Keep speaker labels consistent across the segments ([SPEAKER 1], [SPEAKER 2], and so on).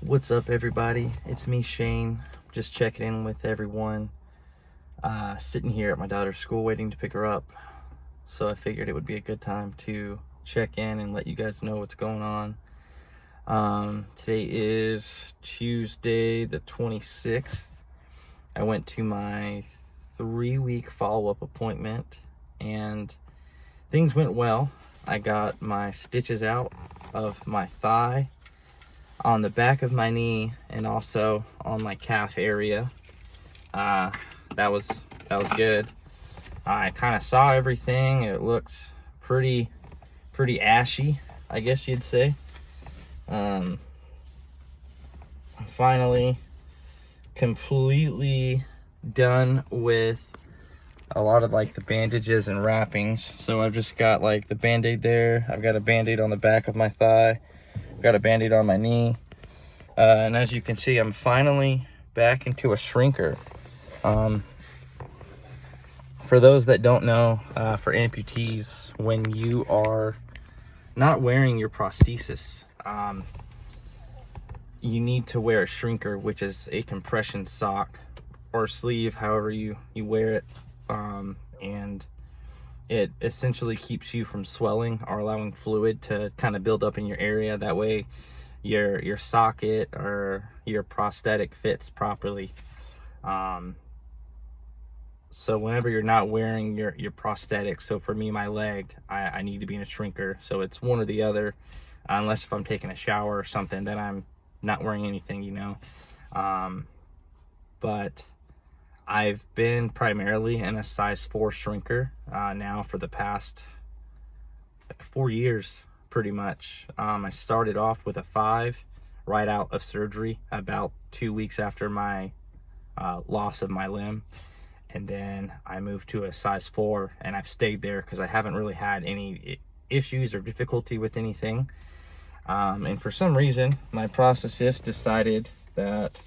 [SPEAKER 1] What's up, everybody? It's me, Shane. Just checking in with everyone. Sitting here at my daughter's school waiting to pick her up. So I figured it would be a good time to check in and let you guys know what's going on. Today is Tuesday the 26th. I went to my 3-week follow-up appointment and things went well. I got my stitches out of my thigh, on the back of my knee, and also on my calf area. That was good. I kind of saw everything. It looked pretty ashy, I guess you'd say. I'm finally completely done with a lot of like the bandages and wrappings. So I've just got like the band-aid there. I've got a band-aid on the back of my thigh. I've got a band-aid on my knee. And as you can see, I'm finally back into a shrinker. For those that don't know, for amputees, when you are not wearing your prosthesis, you need to wear a shrinker, which is a compression sock or sleeve, however you wear it. And it essentially keeps you from swelling or allowing fluid to kind of build up in your area. That way your socket or your prosthetic fits properly. So whenever you're not wearing your prosthetic, so for me, my leg, I need to be in a shrinker. So it's one or the other, unless if I'm taking a shower or something, then I'm not wearing anything, you know. But I've been primarily in a size 4 shrinker now for the past like 4 years, pretty much. I started off with a 5 right out of surgery about 2 weeks after my loss of my limb. And then I moved to a size 4, and I've stayed there because I haven't really had any issues or difficulty with anything. And for some reason, my prosthetist decided that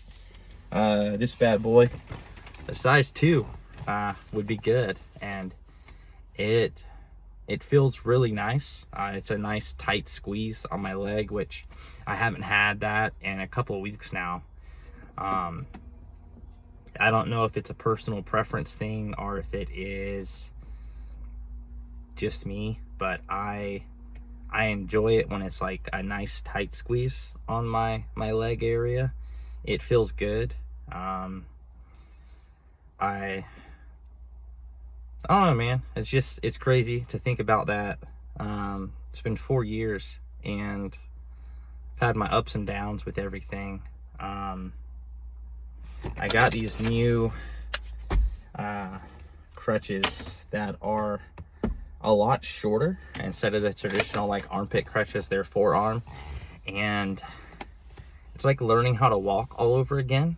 [SPEAKER 1] this bad boy, a size 2, would be good. And it feels really nice. It's a nice tight squeeze on my leg, which I haven't had that in a couple of weeks now. I don't know if it's a personal preference thing or if it is just me, but I enjoy it when it's like a nice tight squeeze on my leg area. It feels good. I don't know, man. It's crazy to think about that. It's been 4 years and I've had my ups and downs with everything. I got these new crutches that are a lot shorter. Instead of the traditional like armpit crutches, they're forearm, and it's like learning how to walk all over again.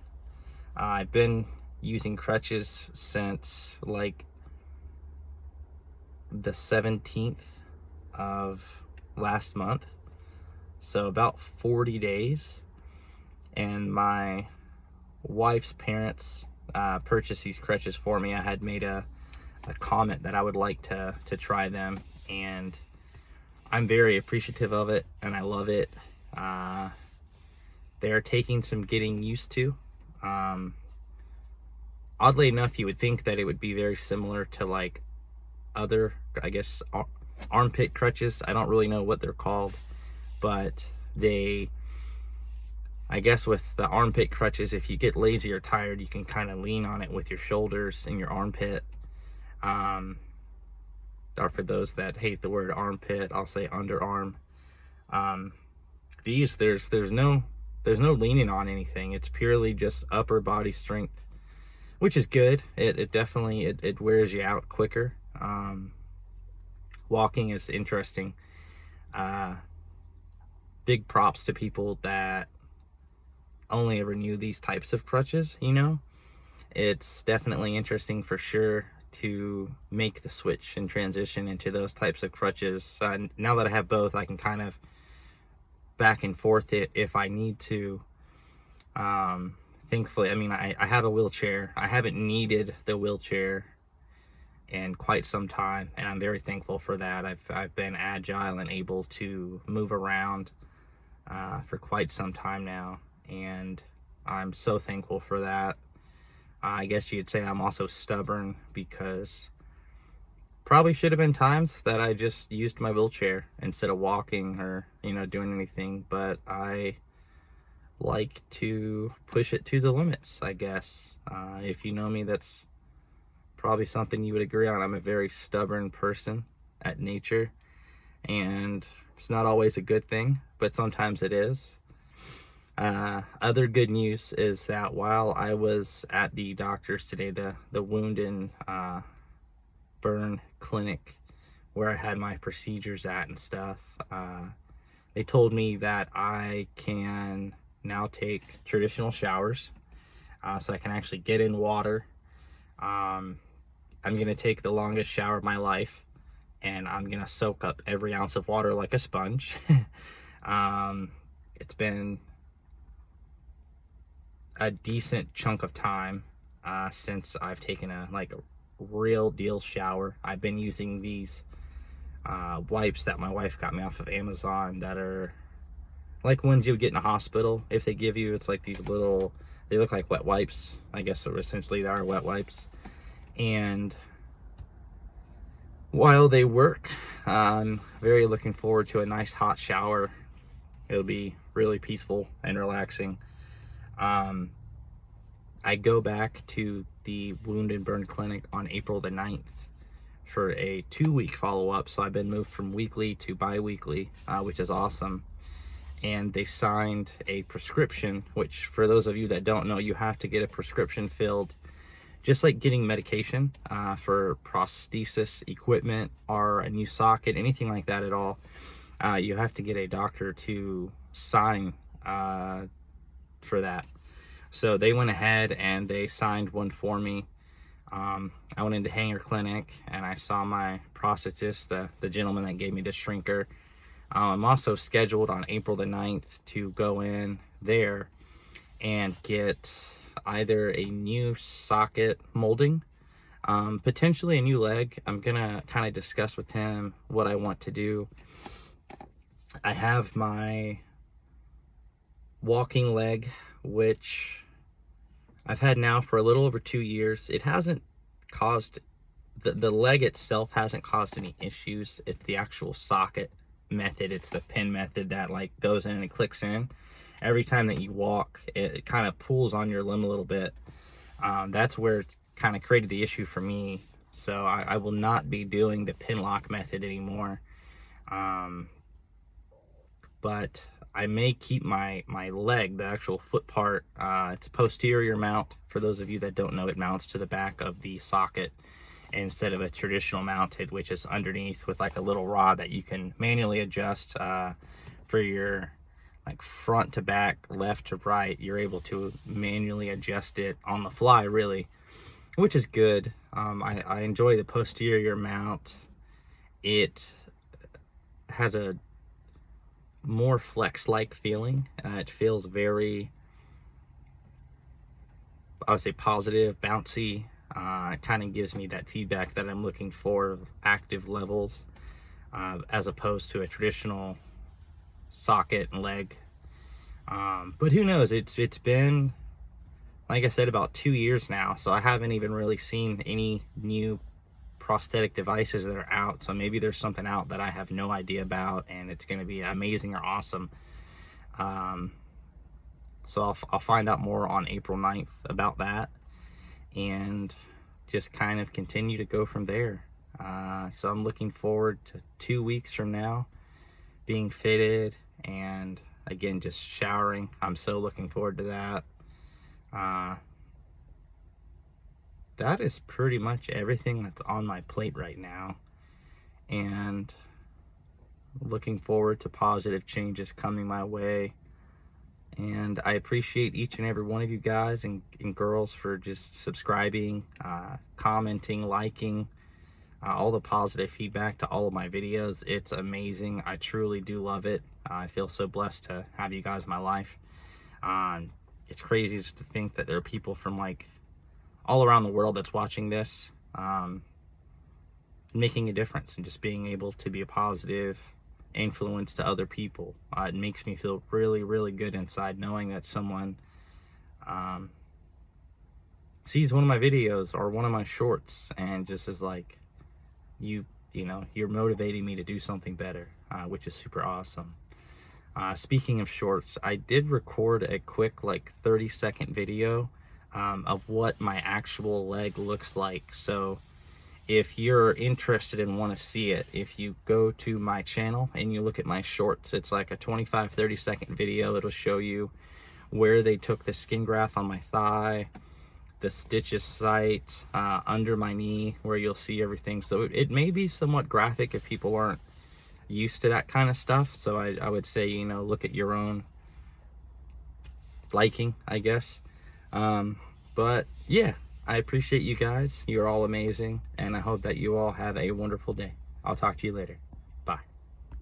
[SPEAKER 1] I've been using crutches since like the 17th of last month, so about 40 days. And my wife's parents purchased these crutches for me. I had made a comment that I would like to try them, and I'm very appreciative of it, and I love it. They're taking some getting used to. Oddly enough, you would think that it would be very similar to like other, I guess, armpit crutches. I don't really know what they're called, but I guess with the armpit crutches, if you get lazy or tired, you can kind of lean on it with your shoulders and your armpit. Or for those that hate the word armpit, I'll say underarm. These, there's no leaning on anything. It's purely just upper body strength, which is good. It definitely, it wears you out quicker. Walking is interesting. Big props to people that only ever knew these types of crutches, you know. It's definitely interesting for sure to make the switch and transition into those types of crutches. Now that I have both, I can kind of back and forth it if I need to. Thankfully, I mean, I have a wheelchair. I haven't needed the wheelchair in quite some time, and I'm very thankful for that. I've been agile and able to move around for quite some time now, and I'm so thankful for that. I guess you'd say I'm also stubborn, because probably should have been times that I just used my wheelchair instead of walking or, doing anything, but I like to push it to the limits, I guess. If you know me, that's probably something you would agree on. I'm a very stubborn person at nature, and it's not always a good thing, but sometimes it is. Other good news is that while I was at the doctor's today, the wound and burn clinic where I had my procedures at and stuff, they told me that I can now take traditional showers, so I can actually get in water. I'm gonna take the longest shower of my life, and I'm gonna soak up every ounce of water like a sponge. It's been a decent chunk of time since I've taken a real deal shower. I've been using these wipes that my wife got me off of Amazon that are like ones you would get in a hospital if they give you. It's like these little, they look like wet wipes. I guess so essentially they are wet wipes. And while they work, I'm very looking forward to a nice hot shower. It'll be really peaceful and relaxing. I go back to the wound and burn clinic on April the 9th for a 2-week follow-up. So I've been moved from weekly to bi-weekly, which is awesome. And they signed a prescription, which for those of you that don't know, you have to get a prescription filled, just like getting medication for prosthesis equipment or a new socket, anything like that at all. You have to get a doctor to sign for that. So they went ahead and they signed one for me. I went into Hanger Clinic and I saw my prosthetist, the gentleman that gave me the shrinker. I'm also scheduled on April the 9th to go in there and get either a new socket molding, potentially a new leg. I'm gonna kind of discuss with him what I want to do. I have my walking leg, which I've had now for a little over 2 years. It hasn't caused, the leg itself hasn't caused any issues. It's the actual socket method. It's the pin method that goes in and clicks in. Every time that you walk, it kind of pulls on your limb a little bit. That's where it kind of created the issue for me. So I will not be doing the pin lock method anymore. But I may keep my leg, the actual foot part. It's a posterior mount. For those of you that don't know, it mounts to the back of the socket instead of a traditional mounted, which is underneath with a little rod that you can manually adjust for your front to back, left to right. You're able to manually adjust it on the fly, really, which is good. I enjoy the posterior mount. It has a more flex-like feeling. It feels very, I would say, positive, bouncy. It kind of gives me that feedback that I'm looking for, active levels, as opposed to a traditional socket and leg. But who knows? It's been, like I said, about 2 years now, so I haven't even really seen any new prosthetic devices that are out. So maybe there's something out that I have no idea about, and it's going to be amazing or awesome. So I'll find out more on April 9th about that, and just kind of continue to go from there. So I'm looking forward to 2 weeks from now being fitted and again just showering. I'm so looking forward to that. That is pretty much everything that's on my plate right now, and looking forward to positive changes coming my way. And I appreciate each and every one of you guys and girls for just subscribing, commenting, liking, all the positive feedback to all of my videos. It's amazing. I truly do love it. I feel so blessed to have you guys in my life. It's crazy just to think that there are people from all around the world that's watching this, making a difference and just being able to be a positive influence to other people. It makes me feel really, really good inside knowing that someone sees one of my videos or one of my shorts and just is like, you know, you're motivating me to do something better, which is super awesome. Speaking of shorts, I did record a quick like 30-second video of what my actual leg looks like. So if you're interested and want to see it, if you go to my channel and you look at my shorts, it's like a 25-30-second video. It'll show you where they took the skin graft on my thigh, the stitches site, under my knee, where you'll see everything. So it may be somewhat graphic if people aren't used to that kind of stuff. So I would say, you know, look at your own liking, I guess. But yeah, I appreciate you guys. You're all amazing, and I hope that you all have a wonderful day. I'll talk to you later.